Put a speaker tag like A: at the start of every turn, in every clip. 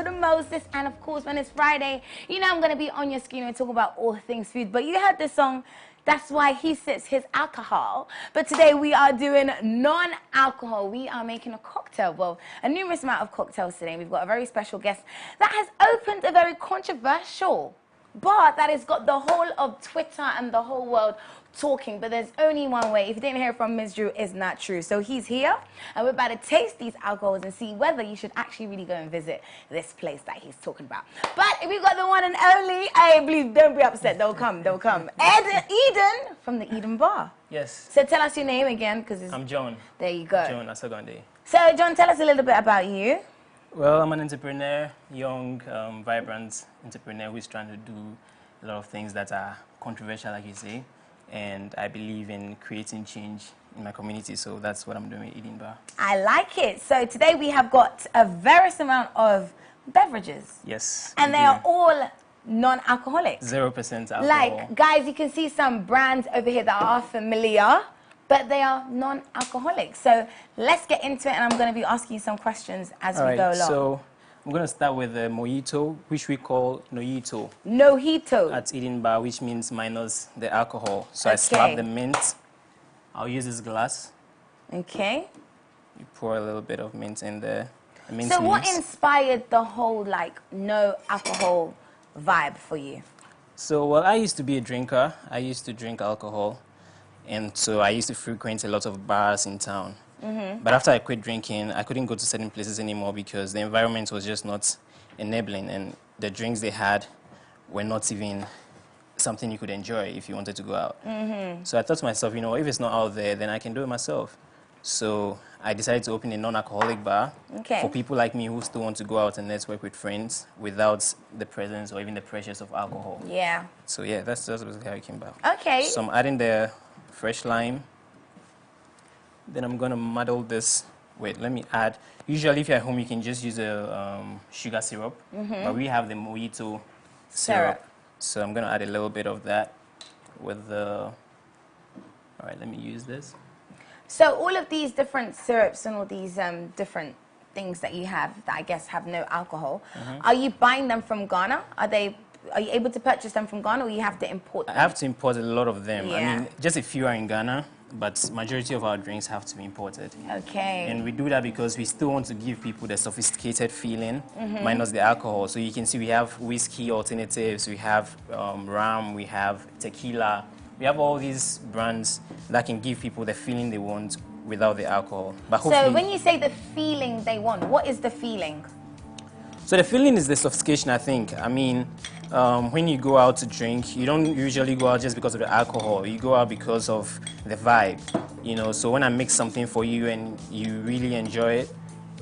A: to the Moses. And of course, when it's Friday, you know I'm going to be on your screen and talk about all things food. But you heard this song, That's Why He Sits His Alcohol. But today we are doing non-alcohol. We are making a cocktail. Well, a numerous amount of cocktails today. We've got a very special guest that has opened a very controversial bar that has got the whole of Twitter and the whole world talking, but there's only one way. If you didn't hear from Ms. Drew, it's not true. So he's here, and we're about to taste these alcohols and see whether you should actually really go and visit this place that he's talking about. But if we've got the one and only, hey, please don't be upset. They'll come. Eden from the Eden Bar.
B: Yes.
A: So tell us your name again, because
B: I'm John.
A: There you go.
B: John Asagande.
A: So John, tell us a little bit about you.
B: Well, I'm an entrepreneur, young, vibrant entrepreneur who's trying to do a lot of things that are controversial, like you say. And I believe in creating change in my community, so that's what I'm doing at Eden Bar.
A: I like it. So today we have got a various amount of beverages.
B: Yes.
A: And they are all non-alcoholic.
B: 0% alcohol.
A: Like, guys, you can see some brands over here that are familiar, but they are non-alcoholic. So let's get into it, and I'm going to be asking you some questions as we go along.
B: So I'm going to start with the mojito, which we call nojito.
A: Nojito.
B: At Eden Bar, which means minus the alcohol. So I slap the mint. I'll use this glass.
A: Okay.
B: You pour a little bit of mint in there.
A: So what inspired the whole, like, no alcohol vibe for you?
B: So, well, I used to be a drinker. I used to drink alcohol. And so I used to frequent a lot of bars in town. But after I quit drinking, I couldn't go to certain places anymore because the environment was just not enabling, and the drinks they had were not even something you could enjoy if you wanted to go out. So I thought to myself, you know, if it's not out there, then I can do it myself. So I decided to open a non-alcoholic bar for people like me who still want to go out and network with friends without the presence or even the pressures of alcohol.
A: Yeah.
B: So yeah, that's basically how it came about.
A: Okay.
B: So I'm adding the fresh lime. Then I'm going to muddle this. Wait, let me add. Usually, if you're at home, you can just use a sugar syrup. But we have the mojito syrup. So I'm going to add a little bit of that with the... All right, let me use this.
A: So all of these different syrups and all these different things that you have that I guess have no alcohol, are you buying them from Ghana? Are you able to purchase them from Ghana, or you have to import them?
B: I have to import a lot of them.
A: Yeah.
B: I mean, just a few are in Ghana, but majority of our drinks have to be imported.
A: Okay.
B: And we do that because we still want to give people the sophisticated feeling, minus the alcohol. So you can see we have whiskey alternatives, we have rum, we have tequila. We have all these brands that can give people the feeling they want without the alcohol. But
A: so when you say the feeling they want, what is the feeling?
B: So the feeling is the sophistication, I think. I mean, when you go out to drink, you don't usually go out just because of the alcohol. You go out because of the vibe, you know. So when I make something for you and you really enjoy it,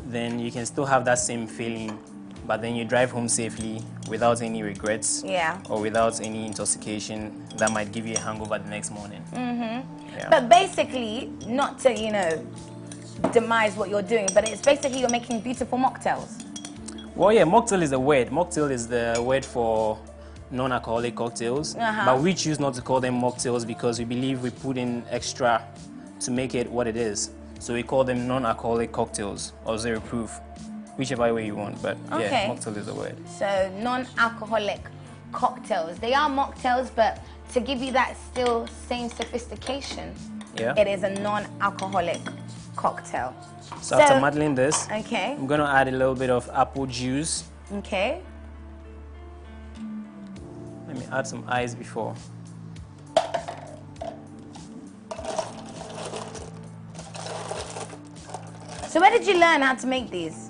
B: then you can still have that same feeling, but then you drive home safely without any regrets or without any intoxication that might give you a hangover the next morning. Yeah.
A: But basically, not to, you know, demise what you're doing, but it's basically you're making beautiful mocktails.
B: Well, yeah, mocktail is the word. Mocktail is the word for non-alcoholic cocktails. But we choose not to call them mocktails because we believe we put in extra to make it what it is. So we call them non-alcoholic cocktails or zero proof, whichever way you want. But yeah, mocktail is the word. So
A: non-alcoholic cocktails. They are mocktails, but to give you that still same sophistication, it is a non-alcoholic cocktail.
B: So after muddling this,
A: okay,
B: I'm going to add a little bit of apple juice.
A: Okay.
B: Let me add some ice before.
A: So where did you learn how to make these?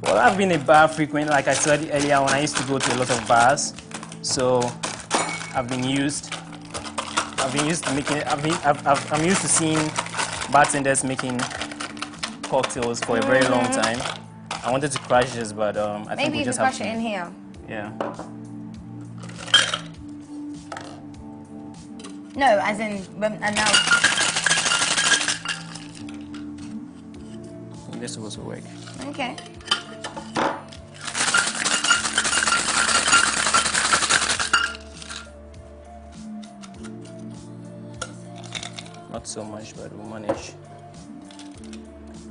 B: Well, I've been a bar frequent, like I said earlier, when I used to go to a lot of bars. So I'm used to seeing bartenders making cocktails for a very long time. I wanted to crush this, but I think we just have to.
A: Maybe you can crush it in here.
B: Yeah.
A: No, as in, and now.
B: This is supposed to work.
A: Okay.
B: Not so much, but we'll manage.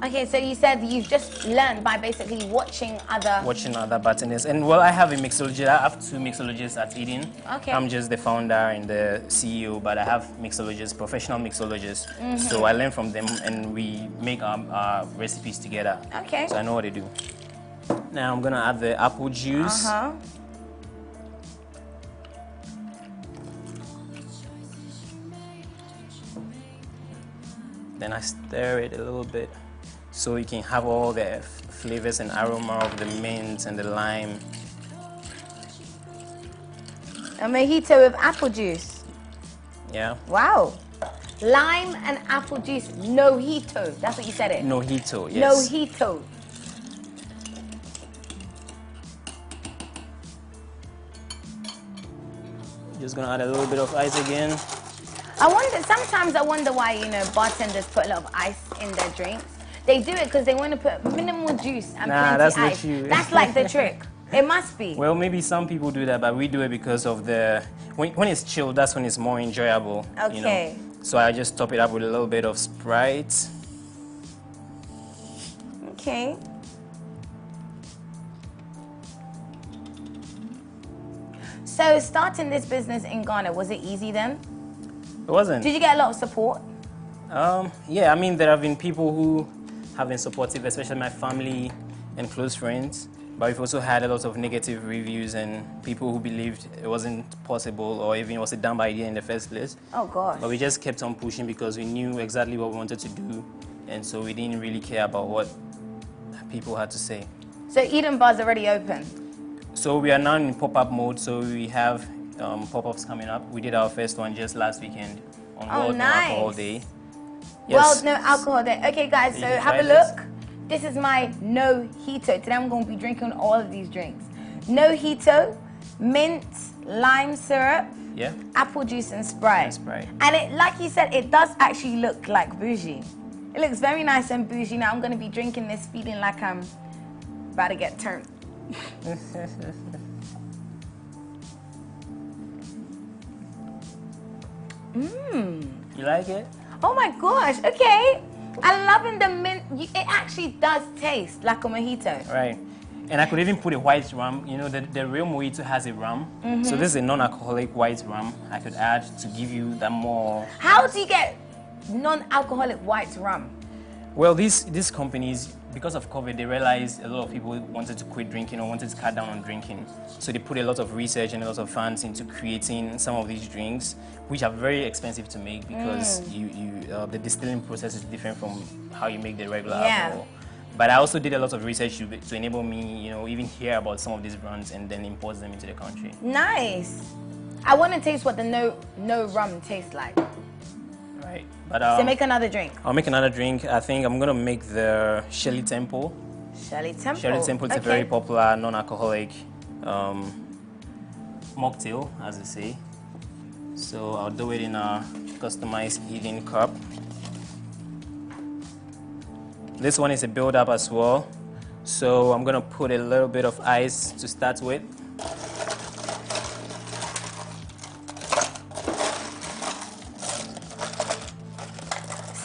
A: Okay, so you said you've just learned by basically watching other
B: bartenders. And well, I have a mixologist. I have two mixologists at Eden.
A: Okay.
B: I'm just the founder and the CEO, but I have mixologists, professional mixologists. So I learn from them and we make our recipes together.
A: Okay.
B: So I know what they do. Now I'm gonna add the apple juice. Then I stir it a little bit so you can have all the flavors and aroma of the mint and the lime.
A: A mojito with apple juice.
B: Yeah.
A: Wow. Lime and apple juice, nojito. That's what you said it.
B: Nojito, yes.
A: Nojito.
B: Just gonna add a little bit of ice again.
A: Sometimes I wonder why, you know, bartenders put a lot of ice in their drinks. They do it because they want to put minimal juice and plenty
B: that's
A: ice.
B: not you.
A: That's like the trick. It must be.
B: Well, maybe some people do that, but we do it because of when it's chilled, that's when it's more enjoyable.
A: Okay.
B: You know? So I just top it up with a little bit of Sprite.
A: Okay. So starting this business in Ghana, was it easy then?
B: It wasn't.
A: Did you get a lot of support?
B: Yeah, I mean, there have been people who have been supportive, especially my family and close friends. But we've also had a lot of negative reviews and people who believed it wasn't possible or even was a dumb idea in the first place.
A: Oh, gosh.
B: But we just kept on pushing because we knew exactly what we wanted to do. And so we didn't really care about what people had to say.
A: So Eden Bar's already open?
B: So we are now in pop-up mode. So we have pop-ups coming up. We did our first one just last weekend on World No Alcohol Day.
A: Yes. World No Alcohol Day. Okay, guys, so have a look. This is my Nojito. Today I'm going to be drinking all of these drinks. Nojito, mint, lime syrup, apple juice and Sprite. And it, like you said, it does actually look like bougie. It looks very nice and bougie. Now I'm going to be drinking this feeling like I'm about to get turned.
B: You like it?
A: Oh my gosh, okay. I'm loving the mint. It actually does taste like a mojito.
B: Right. And I could even put a white rum. You know, the real mojito has a rum. So this is a non-alcoholic white rum I could add to give you that more.
A: How do you get non-alcoholic white rum?
B: Well, these companies, because of COVID, they realized a lot of people wanted to quit drinking or wanted to cut down on drinking. So they put a lot of research and a lot of funds into creating some of these drinks, which are very expensive to make because the distilling process is different from how you make the regular alcohol. But I also did a lot of research to enable me, you know, even hear about some of these brands and then import them into the country.
A: Nice. I want to taste what the no rum tastes like.
B: Right. But
A: so make another drink.
B: I'll make another drink. I think I'm gonna make the Shirley Temple.
A: Shirley Temple.
B: Shirley Temple is a very popular non-alcoholic mocktail, as they say. So I'll do it in a customized Eden cup. This one is a build-up as well. So I'm gonna put a little bit of ice to start with.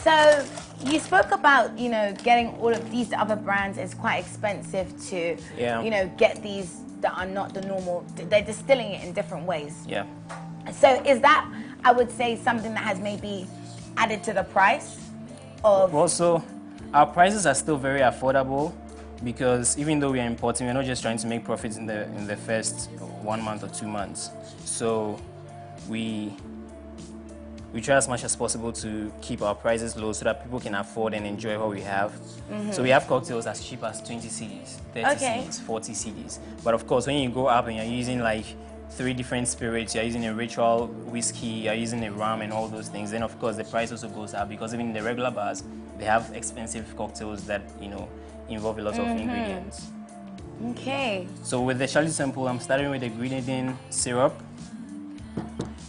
A: So you spoke about, you know, getting all of these other brands is quite expensive to, you know, get these that are not the normal. They're distilling it in different ways.
B: Yeah.
A: So is that, I would say, something that has maybe added to the price of?
B: Also, our prices are still very affordable because even though we are importing, we're not just trying to make profits in the first 1 month or 2 months. So we try as much as possible to keep our prices low so that people can afford and enjoy what we have. So we have cocktails as cheap as 20 cedis, 30 cedis, 40 cedis. But of course, when you go up and you're using like 3 different spirits, you're using a ritual whiskey, you're using a rum and all those things, then of course the price also goes up because even in the regular bars, they have expensive cocktails that, you know, involve a lot of ingredients.
A: Okay.
B: So with the Shirley Temple, I'm starting with the grenadine syrup.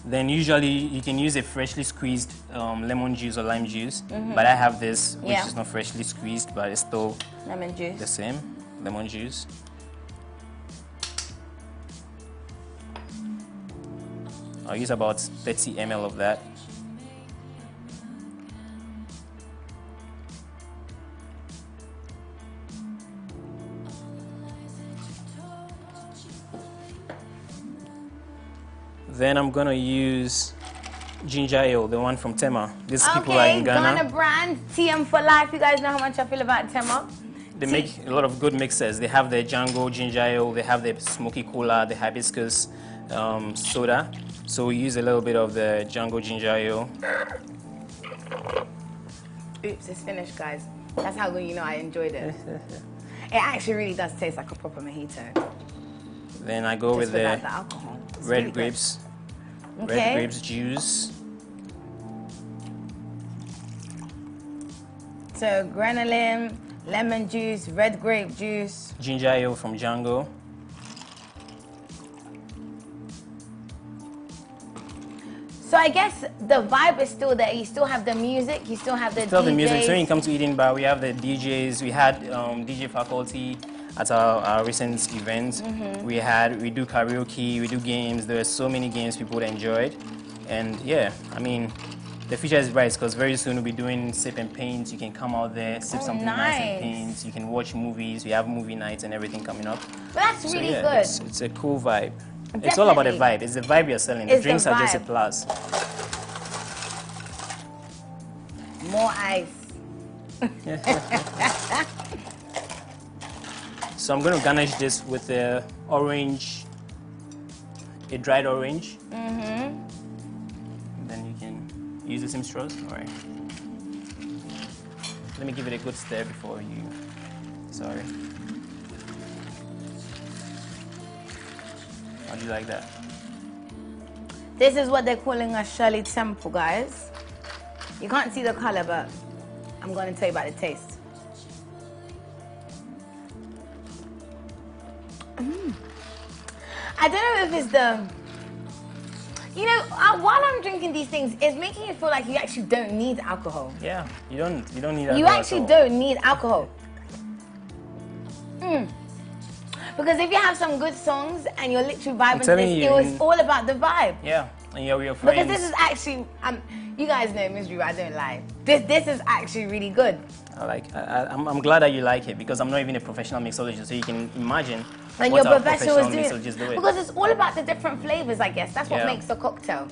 B: Then usually you can use a freshly squeezed lemon juice or lime juice, but I have this, which is not freshly squeezed, but it's still
A: lemon juice.
B: The same, lemon juice. I'll use about 30 ml of that. Then I'm gonna use ginger ale, the one from Tema. These people are in Ghana.
A: Ghana brand, TM for life. You guys know how much I feel about Tema.
B: They make a lot of good mixes. They have the Django ginger ale, they have the smoky cola, the hibiscus soda. So we use a little bit of the Django ginger ale.
A: Oops, it's finished, guys. That's how good you know I enjoyed it. It actually really does taste like a proper mojito.
B: Then I go with the
A: alcohol.
B: red
A: really
B: grapes.
A: Okay.
B: Red grapes juice.
A: So grenadine, lemon juice, red grape juice.
B: Ginger ale from Django.
A: So I guess the vibe is still there. You still have the music, you still have the
B: Still
A: DJs.
B: the music. So when you come to Eden Bar, we have the DJs. We had DJ faculty at our recent event. We do karaoke, we do games. There are so many games people enjoyed. And yeah, I mean, the future is bright because very soon we'll be doing sip and paint. You can come out there, sip something nice and paint. You can watch movies. We have movie nights and everything coming up.
A: But that's really good.
B: It's a cool vibe.
A: Definitely.
B: It's all about the vibe. It's the vibe you're selling. The drinks are just a plus.
A: More ice.
B: So I'm going to garnish this with a dried orange. Then you can use the same straws. All right. Let me give it a good stir before you. Sorry. How do you like that?
A: This is what they're calling a Shirley Temple, guys. You can't see the color, but I'm going to tell you about the taste. I don't know if it's the... You know, while I'm drinking these things, it's making you feel like you actually don't need alcohol.
B: Yeah, you don't need alcohol.
A: You actually don't need alcohol. Because if you have some good songs and you're literally vibing to this, it was all about the vibe.
B: Yeah, and you're with your friends.
A: Because this is actually, you guys know Misery, I don't lie. This is actually really good.
B: I'm glad that you like it because I'm not even a professional mixologist, so you can imagine
A: when
B: what
A: your
B: our
A: professional
B: professional
A: is
B: mixologist
A: doing.
B: do it.
A: Because it's all about the different flavors, I guess. That's what makes a cocktail.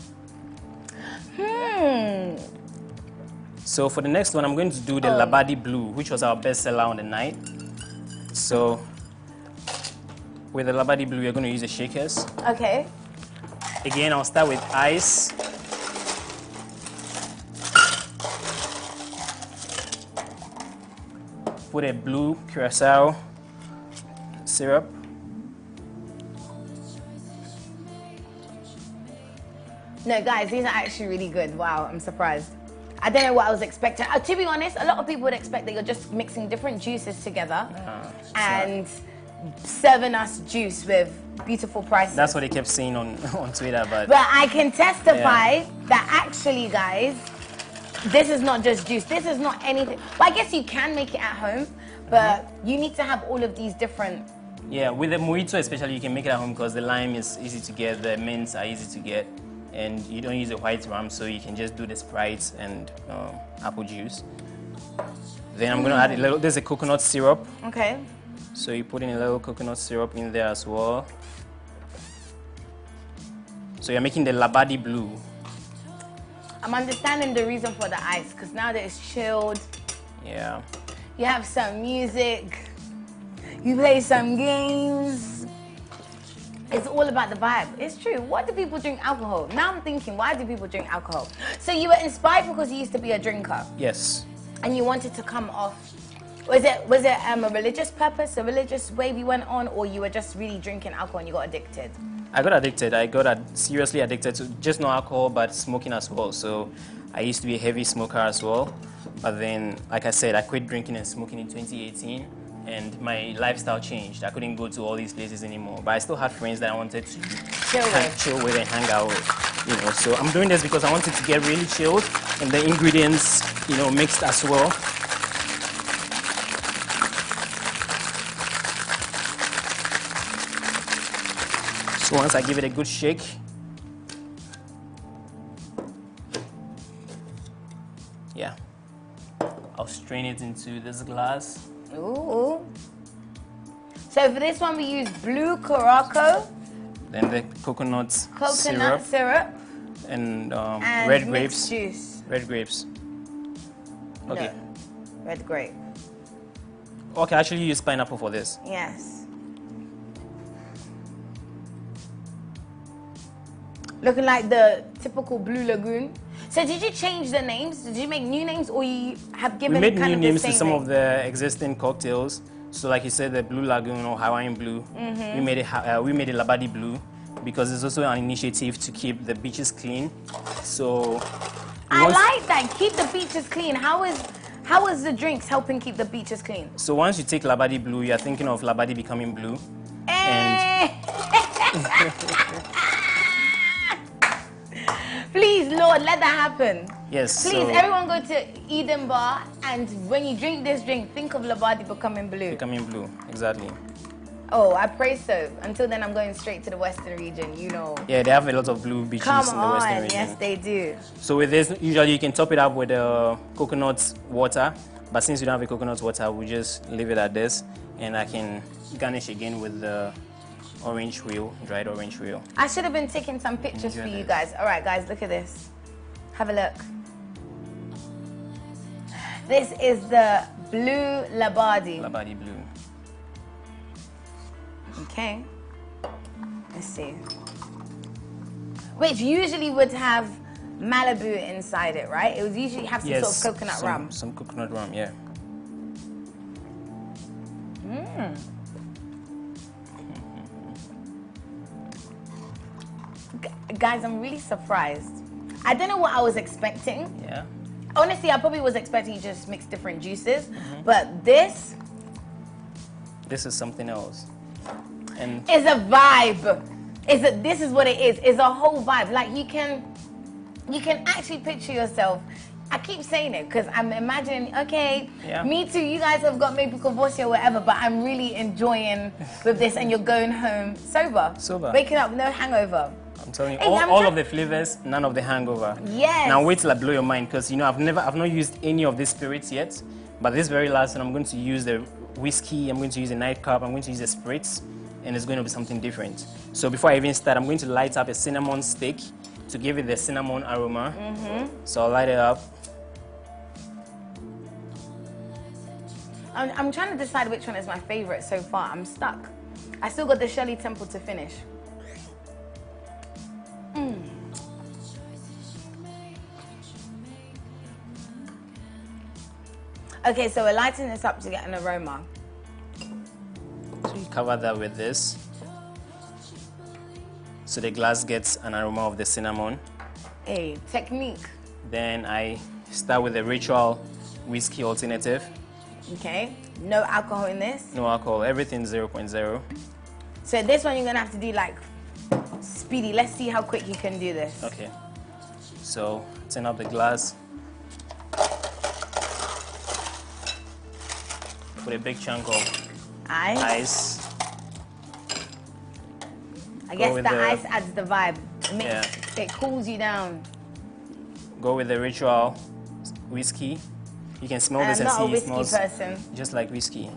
B: So for the next one, I'm going to do the Labadi Blue, which was our best seller on the night. So with the Labadi Blue, we're going to use the shakers.
A: Okay.
B: Again, I'll start with ice. Put a blue curacao syrup.
A: No, guys, these are actually really good. Wow, I'm surprised. I don't know what I was expecting. To be honest, a lot of people would expect that you're just mixing different juices together and serving us juice with beautiful prices.
B: That's what they kept saying on Twitter, but
A: I can testify that actually, guys, this is not just juice. This is not anything. Well, I guess you can make it at home, but you need to have all of these different...
B: Yeah, with the mojito especially, you can make it at home because the lime is easy to get, the mints are easy to get, and you don't use a white rum, so you can just do the Sprite and apple juice. Then I'm going to add a little, there's a coconut syrup.
A: Okay.
B: So you put in a little coconut syrup in there as well. So you're making the Labadi Blue.
A: I'm understanding the reason for the ice, because now that it's chilled,
B: yeah,
A: you have some music, you play some games. It's all about the vibe. It's true. Why do people drink alcohol? Now I'm thinking, why do people drink alcohol? So you were inspired because you used to be a drinker.
B: Yes.
A: And you wanted to come off. Was it a religious purpose, a religious wave you went on, or you were just really drinking alcohol and you got addicted?
B: I got addicted. I got seriously addicted to just not alcohol, but smoking as well. So I used to be a heavy smoker as well. But then, like I said, I quit drinking and smoking in 2018. And my lifestyle changed. I couldn't go to all these places anymore. But I still had friends that I wanted to chill with and hang out with. You know, so I'm doing this because I wanted to get really chilled and the ingredients, you know, mixed as well. So once I give it a good shake, yeah, I'll strain it into this glass.
A: Ooh. So for this one we use blue Curaçao
B: Then the coconut
A: syrup.
B: And
A: And
B: red
A: mixed
B: grapes.
A: juice.
B: Red grapes. Okay.
A: No. Red grape.
B: Okay, actually use pineapple for this.
A: Yes. Looking like the typical Blue Lagoon. So did you change the names? Did you make new names, or you have given
B: We made
A: kind
B: new
A: of
B: names
A: the
B: to
A: same
B: some
A: name?
B: of the existing cocktails. So like you said, the Blue Lagoon or Hawaiian Blue.
A: Mm-hmm.
B: We made it Labadi Blue because it's also an initiative to keep the beaches clean. So
A: I like that. Keep the beaches clean. How is the drinks helping keep the beaches clean?
B: So once you take Labadi Blue, you're thinking of Labadi becoming blue.
A: Please, Lord, let that happen.
B: Yes.
A: Please, everyone go to Eden Bar, and when you drink this drink, think of Labadi becoming blue.
B: Becoming blue, exactly.
A: Oh, I pray so. Until then, I'm going straight to the Western region, you know.
B: Yeah, they have a lot of blue beaches
A: Come
B: in the Western
A: on,
B: region.
A: yes, they do.
B: So with this, usually you can top it up with coconut water. But since you don't have a coconut water, we just leave it at this. And I can garnish again with the orange peel, dried orange peel.
A: I should have been taking some pictures for you guys. All right, guys, look at this. Have a look. This is the Blue Labadi.
B: Labadi Blue.
A: Okay. Let's see. Which usually would have Malibu inside it, right? It would usually have some sort of coconut rum.
B: Some coconut rum, yeah.
A: Guys, I'm really surprised. I don't know what I was expecting.
B: Yeah.
A: Honestly, I probably was expecting you just mix different juices, but this
B: is something else. And
A: is a vibe. This is what it is. It's a whole vibe. Like you can actually picture yourself. I keep saying it because I'm imagining, okay, me too, you guys have got maybe Kovosi or whatever, but I'm really enjoying with this, and you're going home sober. Waking up, no hangover.
B: I'm telling you, all of the flavors, none of the hangover.
A: Yes.
B: Now wait till I blow your mind, because I've not used any of these spirits yet, but this very last one I'm going to use the whiskey, I'm going to use a nightcap, I'm going to use the spirits, and it's going to be something different. So before I even start, I'm going to light up a cinnamon stick to give it the cinnamon aroma. So I'll light it up.
A: I'm trying to decide which one is my favorite so far. I'm stuck. I still got the Shirley Temple to finish. Okay, so we're lighting this up to get an aroma.
B: So you cover that with this. So the glass gets an aroma of the cinnamon.
A: Hey, technique.
B: Then I start with the Ritual whiskey alternative.
A: Okay, no alcohol in this?
B: No alcohol, everything 0.0.
A: So this one you're gonna have to do like speedy. Let's see how quick you can do this.
B: Okay. So turn up the glass. Put a big chunk of ice.
A: I guess the ice adds the vibe. It cools you down.
B: Go with the Ritual whiskey. You can smell this and see it smells just like whiskey.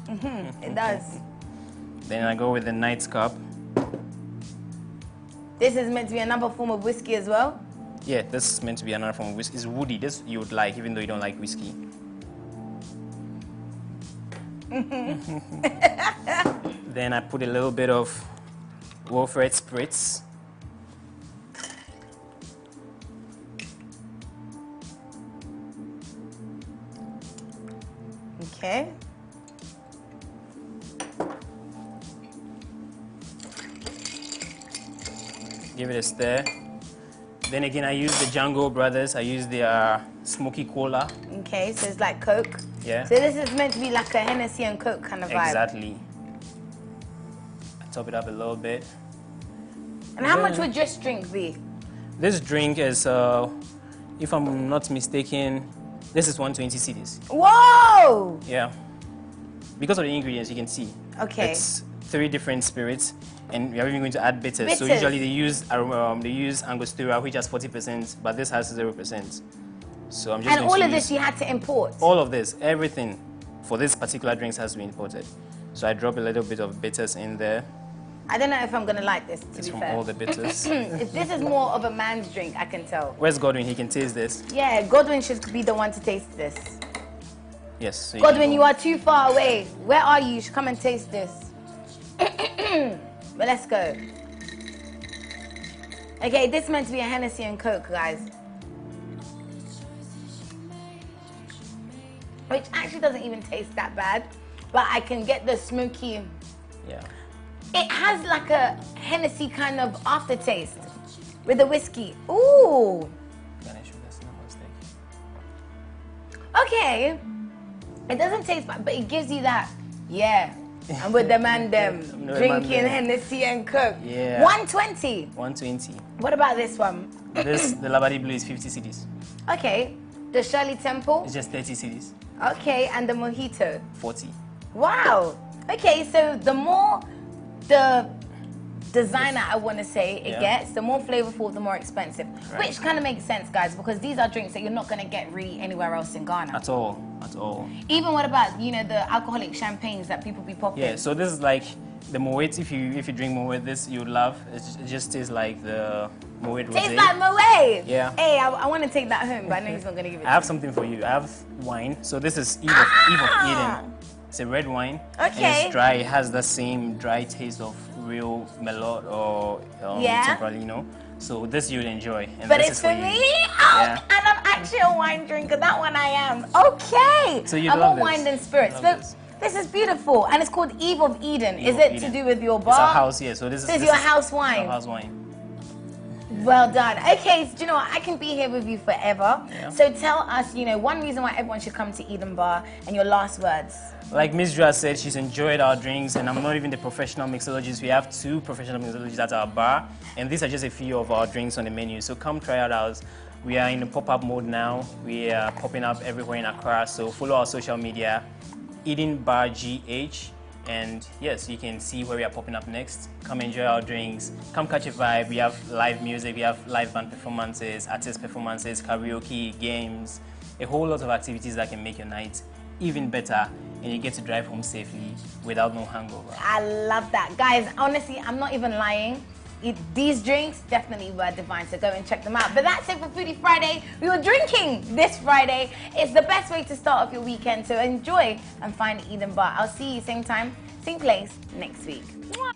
A: It does.
B: Then I go with the nightcap.
A: This is meant to be another form of whiskey as well?
B: Yeah, this is meant to be another form of whiskey. It's woody. This you would like, even though you don't like whiskey. Then I put a little bit of Wolfred spritz.
A: Okay.
B: Give it a stir. Then again, I use the Django Brothers. I use the Smoky Cola.
A: Okay, so it's like Coke.
B: Yeah.
A: So this is meant to be like a Hennessy and Coke kind of vibe.
B: Exactly. I top it up a little bit.
A: And how much would this drink be?
B: This drink is, if I'm not mistaken, this is 120 cedis.
A: Whoa!
B: Yeah. Because of the ingredients, you can see.
A: Okay.
B: It's 3 different spirits, and we are even going to add bitters. So usually they use Angostura, which has 40%, but this has 0%. So I'm just.
A: And all of this you had to import.
B: All of this, everything for this particular drinks has to be imported. So I drop a little bit of bitters in there.
A: I don't know if I'm gonna like this, to
B: It's
A: be
B: from
A: fair.
B: all the bitters.
A: This is more of a man's drink, I can tell.
B: Where's Godwin? He can taste this.
A: Yeah, Godwin should be the one to taste this.
B: Yes. So
A: Godwin, you are too far away. Where are you? You should come and taste this. But let's go. Okay, this is meant to be a Hennessy and Coke, guys. Which actually doesn't even taste that bad. But I can get the smoky.
B: Yeah.
A: It has like a Hennessy kind of aftertaste with the whiskey. Ooh. Okay. It doesn't taste bad, but it gives you that, yeah. And with the man them drinking Hennessy and Coke.
B: Yeah.
A: 120.
B: 120.
A: What about this one?
B: The Labadi Blue is 50 cedis.
A: Okay. The Shirley Temple.
B: It's just 30 cedis.
A: Okay, and the Mojito.
B: 40.
A: Wow. Okay, so the more the designer, I want to say, it gets, the more flavorful, the more expensive. Right. Which kind of makes sense, guys, because these are drinks that you're not going to get really anywhere else in Ghana.
B: At all. At all.
A: Even what about, you know, the alcoholic champagnes that people be popping?
B: Yeah, so this is like the Moet. If you drink Moet, this you would love. It just tastes like the Moet Rosé.
A: Tastes like Moet!
B: Yeah.
A: Hey, I want to take that home, but I know he's not going to give it to me.
B: I have something for you. I have wine. So this is Eve of Eden. It's a red wine.
A: Okay.
B: And it's dry. It has the same dry taste of real Merlot or Tempranillo. So this you'll enjoy. And
A: but
B: this
A: it's
B: is
A: for me? Oh,
B: yeah.
A: And I'm actually a wine drinker. That one I am. Okay.
B: So you
A: I'm
B: love
A: more wine than spirits.
B: Love
A: So this is beautiful. And it's called Eve of Eden.
B: Eve
A: is
B: of
A: it
B: Eden.
A: to do with your bar?
B: It's our house, yeah. So this is
A: your house wine.
B: Our house wine.
A: Well done. Okay, so do you know what? I can be here with you forever.
B: Yeah.
A: So tell us, you know, one reason why everyone should come to Eden Bar and your last words.
B: Like Miss Dra said, she's enjoyed our drinks, and I'm not even the professional mixologist. We have 2 professional mixologists at our bar, and these are just a few of our drinks on the menu. So come try out ours. We are in the pop-up mode now. We are popping up everywhere in Accra, so follow our social media, Eden Bar GH, and yes, you can see where we are popping up next. Come enjoy our drinks. Come catch a vibe. We have live music. We have live band performances, artist performances, karaoke, games, a whole lot of activities that can make your night even better, and you get to drive home safely without no hangover.
A: I love that. Guys, honestly, I'm not even lying. These drinks definitely were divine, so go and check them out. But that's it for Foodie Friday. We were drinking this Friday. It's the best way to start off your weekend, so enjoy and find Eden Bar. I'll see you same time, same place next week. Mwah.